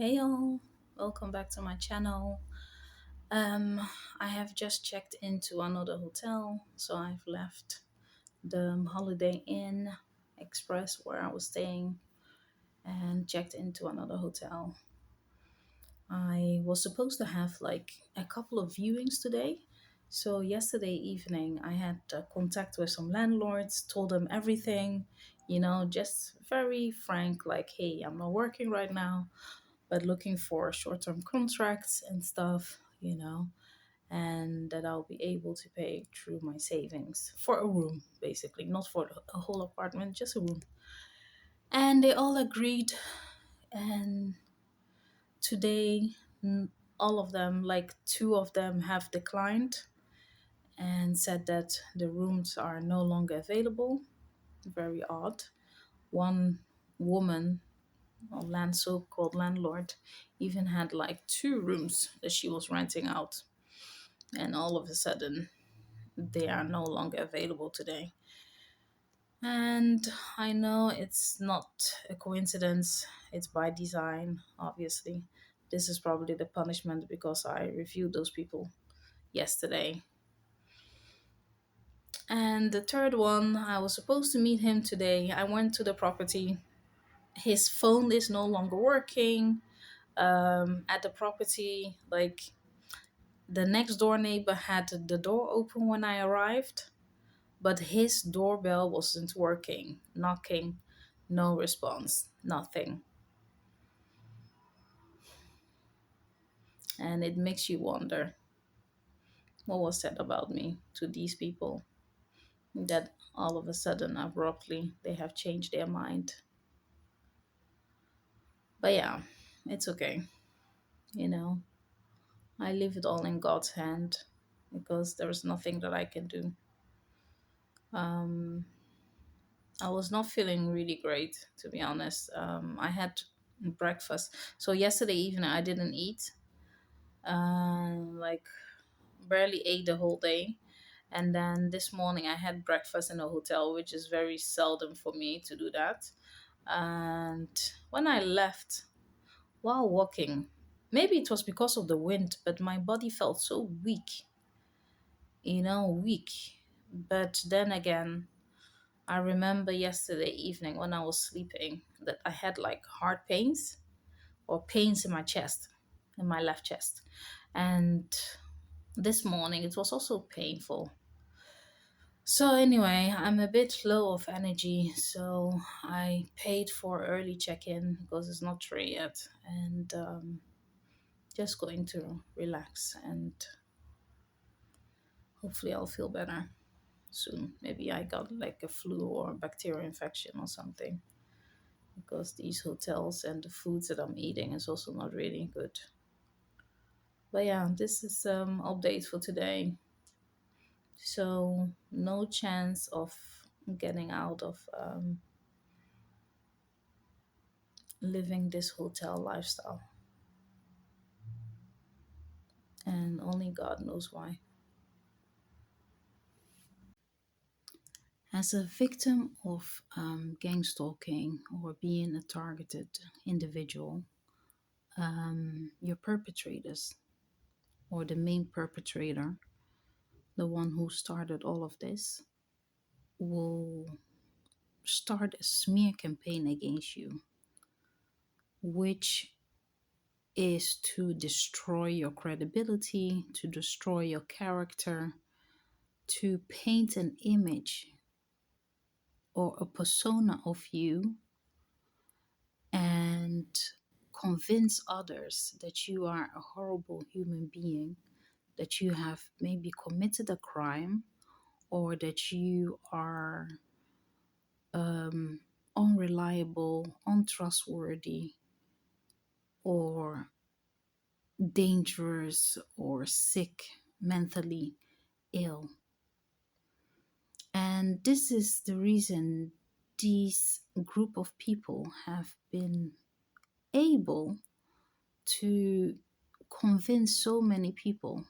Hey all, welcome back to my channel. Um, I have just checked into another hotel, so I've left the Holiday Inn Express where I was staying and checked into another hotel. I was supposed to have like a couple of viewings today. So yesterday evening, I had contact with some landlords, told them everything, just very frank, like, hey, I'm not working right now, but looking for short term contracts and stuff, and that I'll be able to pay through my savings for a room, basically, not for a whole apartment, just a room. And they all agreed. And today, all of them, like two of them, have declined and said that the rooms are no longer available. Very odd. One woman, or so called landlord, even had like two rooms that she was renting out, and all of a sudden they are no longer available today. And I know it's not a coincidence, it's by design, obviously. This is probably the punishment because I reviewed those people yesterday. And the third one, I was supposed to meet him today. I went to the property. His phone is no longer working at the property. Like, the next door neighbor had the door open when I arrived, but his doorbell wasn't working. Knocking, no response, nothing. And it makes you wonder, what was said about me to these people that all of a sudden, abruptly, they have changed their mind. But yeah, it's okay. You know, I leave it all in God's hand because there's nothing that I can do. Um, I was not feeling really great, to be honest. I had breakfast. So yesterday evening, I didn't eat. Like, barely ate the whole day. And then this morning, I had breakfast in a hotel, which is very seldom for me to do that. And when I left, while walking, maybe it was because of the wind, but my body felt so weak, weak. But then again, I remember yesterday evening when I was sleeping that I had like heart pains or pains in my chest, in my left chest. And this morning it was also painful. So, anyway, I'm a bit low of energy. So, I paid for early check in because it's not free yet. And just going to relax and hopefully I'll feel better soon. Maybe I got like a flu or bacterial infection or something, because these hotels and the foods that I'm eating is also not really good. But yeah, this is update for today. So no chance of getting out of living this hotel lifestyle, and only God knows why. As a victim of gangstalking or being a targeted individual, your perpetrators or the main perpetrator, the one who started all of this, will start a smear campaign against you, which is to destroy your credibility, to destroy your character, to paint an image or a persona of you and convince others that you are a horrible human being, that you have maybe committed a crime, or that you are unreliable, untrustworthy, or dangerous, or sick, mentally ill. And this is the reason these group of people have been able to convince so many people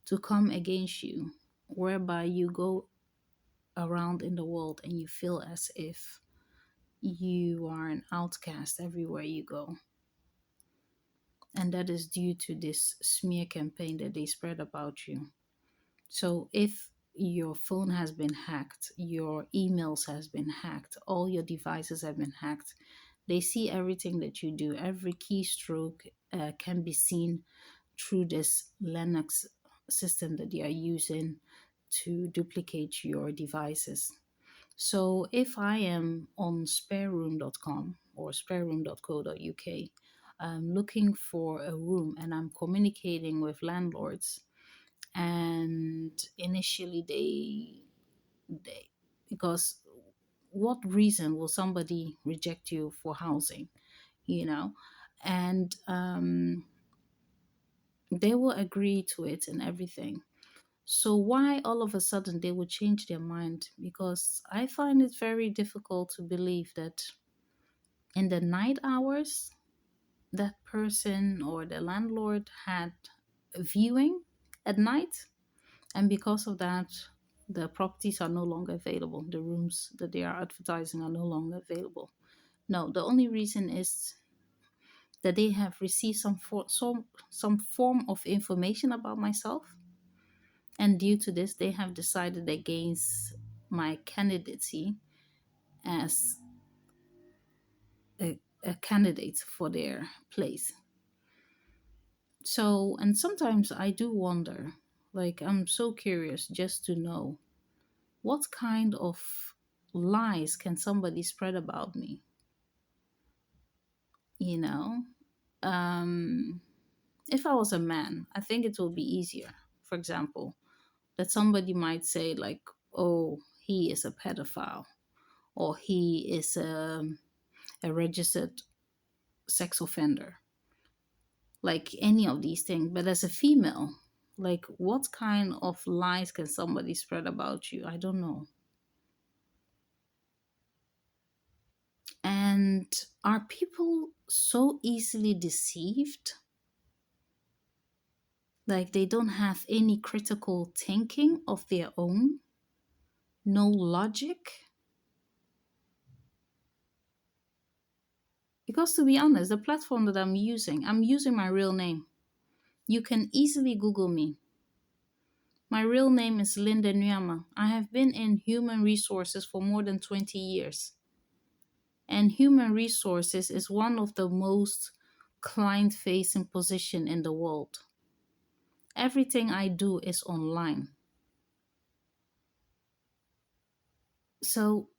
to come against you, whereby you go around in the world and you feel as if you are an outcast everywhere you go. And that is due to this smear campaign that they spread about you. So if your phone has been hacked, your emails has been hacked, all your devices have been hacked, they see everything that you do. Every keystroke can be seen through this Linux system that they are using to duplicate your devices. So if I am on spareroom.com or spareroom.co.uk, looking for a room and I'm communicating with landlords, and initially they because what reason will somebody reject you for housing, you know? And they will agree to it and everything. So why all of a sudden they would change their mind? Because I find it very difficult to believe that in the night hours that person or the landlord had a viewing at night, and because of that the properties are no longer available, the rooms that they are advertising are no longer available. No, the only reason is that they have received some form of information about myself, and due to this they have decided against my candidacy as a candidate for their place. So, and sometimes I do wonder, like, I'm so curious just to know what kind of lies can somebody spread about me, you know? Um, if I was a man, I think it will be easier. For example, that somebody might say, like, oh, he is a pedophile, or he is a registered sex offender, like any of these things. But as a female, like, what kind of lies can somebody spread about you? I don't know. And are people so easily deceived? Like they don't have any critical thinking of their own, no logic? Because to be honest, the platform that I'm using my real name. You can easily Google me. My real name is Linda Nyama. I have been in human resources for more than 20 years. And human resources is one of the most client facing position in the world. Everything I do is online. So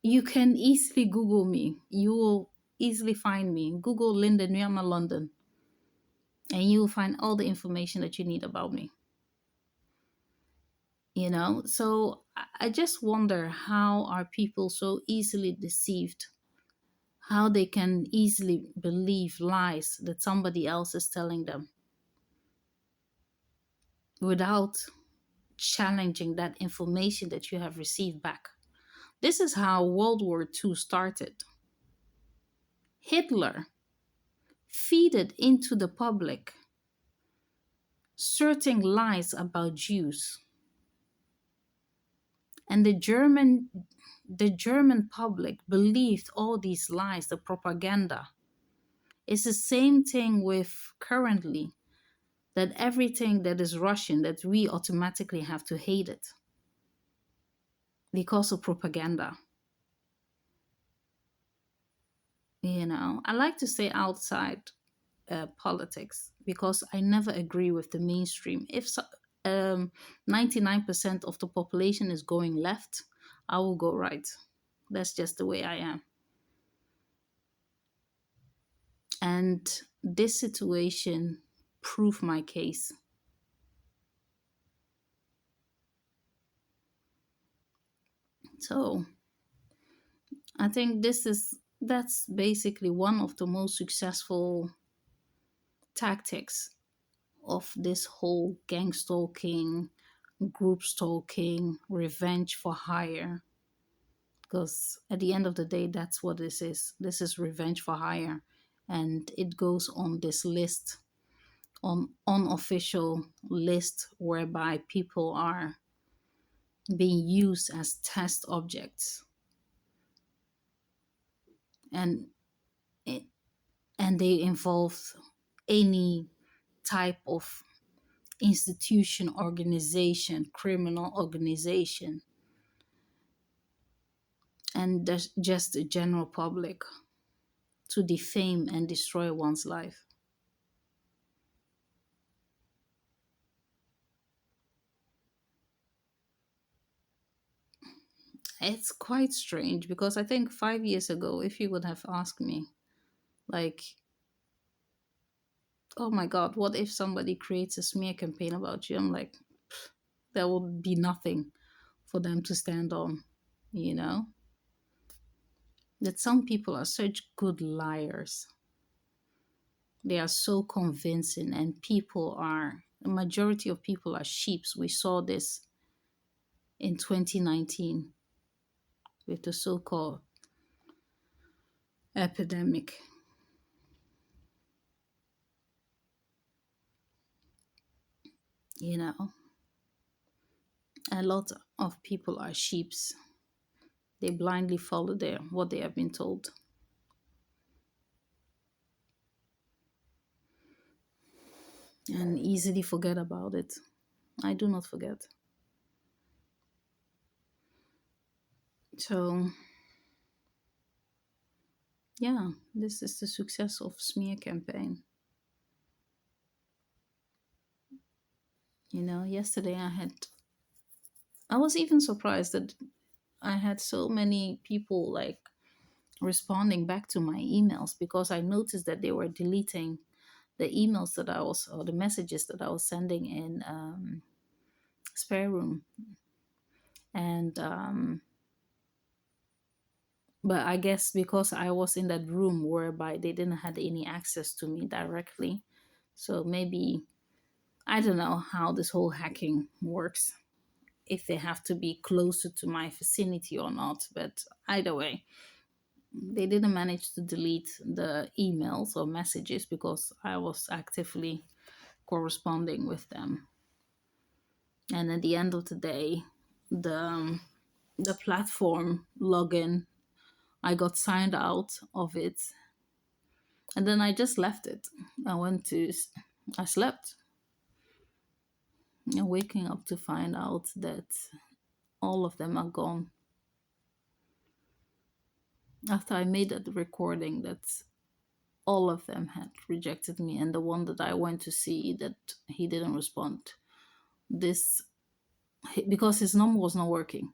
you can easily Google me. You will easily find me. Google Linda Nyama London and you will find all the information that you need about me. So I just wonder, how are people so easily deceived, how they can easily believe lies that somebody else is telling them without challenging that information that you have received back. This is how World War II started. Hitler feeded into the public certain lies about Jews, and the German public believed all these lies, the propaganda. It's the same thing with currently, that everything that is Russian, that we automatically have to hate it because of propaganda. I like to stay outside politics because I never agree with the mainstream. If 99% of the population is going left, I will go right. That's just the way I am. And this situation proved my case. So I think that's basically one of the most successful tactics of this whole gang stalking, group stalking, revenge for hire. Because at the end of the day, that's what this is. This is revenge for hire. And it goes on this list, on unofficial list, whereby people are being used as test objects. And it, and they involve any type of institution, organization, criminal organization, and just the general public to defame and destroy one's life. It's quite strange because I think 5 years ago, if you would have asked me, like, oh my God, what if somebody creates a smear campaign about you? I'm like, there would be nothing for them to stand on, you know? That some people are such good liars. They are so convincing, and the majority of people are sheeps. We saw this in 2019 with the so called epidemic. You know, a lot of people are sheeps. They blindly follow what they have been told, and easily forget about it. I do not forget. So, yeah, this is the success of smear campaign. Yesterday I was even surprised that I had so many people like responding back to my emails, because I noticed that they were deleting the emails that or the messages that I was sending in spare room. And but I guess because I was in that room whereby they didn't have any access to me directly, so maybe I don't know how this whole hacking works, if they have to be closer to my vicinity or not. But either way, they didn't manage to delete the emails or messages because I was actively corresponding with them. And at the end of the day, the platform login, I got signed out of it, and then I just left it. I slept, and waking up to find out that all of them are gone. After I made that recording, that all of them had rejected me, and the one that I went to see, that he didn't respond. This Because his number was not working.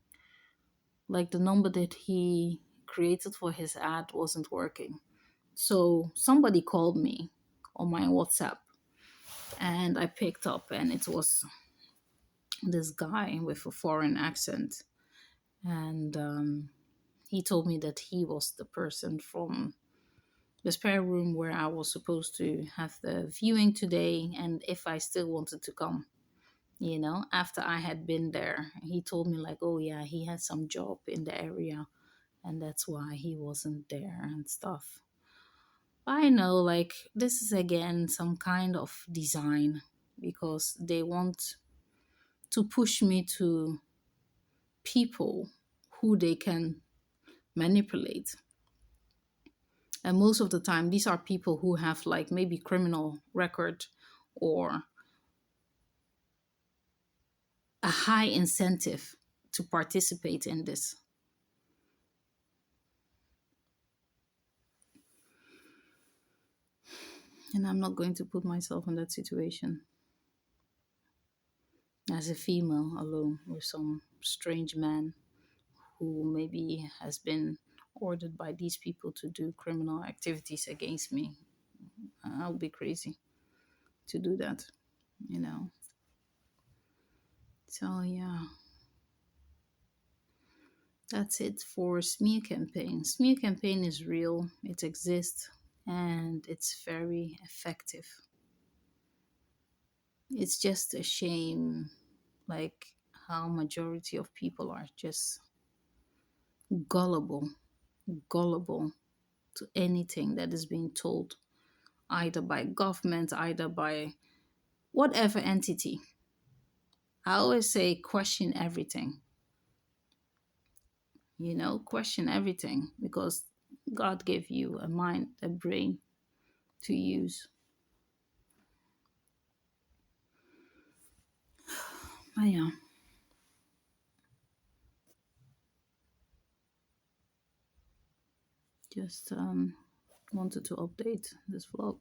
Like, the number that he created for his ad wasn't working. So somebody called me on my WhatsApp, and I picked up, and it was this guy with a foreign accent. And he told me that he was the person from the spare room where I was supposed to have the viewing today, and if I still wanted to come. After I had been there, he told me, like, oh yeah, he had some job in the area, and that's why he wasn't there and stuff. I know, like, this is again some kind of design, because they want to push me to people who they can manipulate. And most of the time, these are people who have, like, maybe criminal record, or a high incentive to participate in this. And I'm not going to put myself in that situation as a female alone with some strange man who maybe has been ordered by these people to do criminal activities against me. I'll be crazy to do that, you know. So yeah, that's it for smear campaign. Smear campaign is real, it exists, and it's very effective. It's just a shame, like, how majority of people are just gullible, gullible to anything that is being told, either by government, either by whatever entity. I always say question everything, question everything, because God gave you a mind, a brain to use. Yeah, just wanted to update this vlog.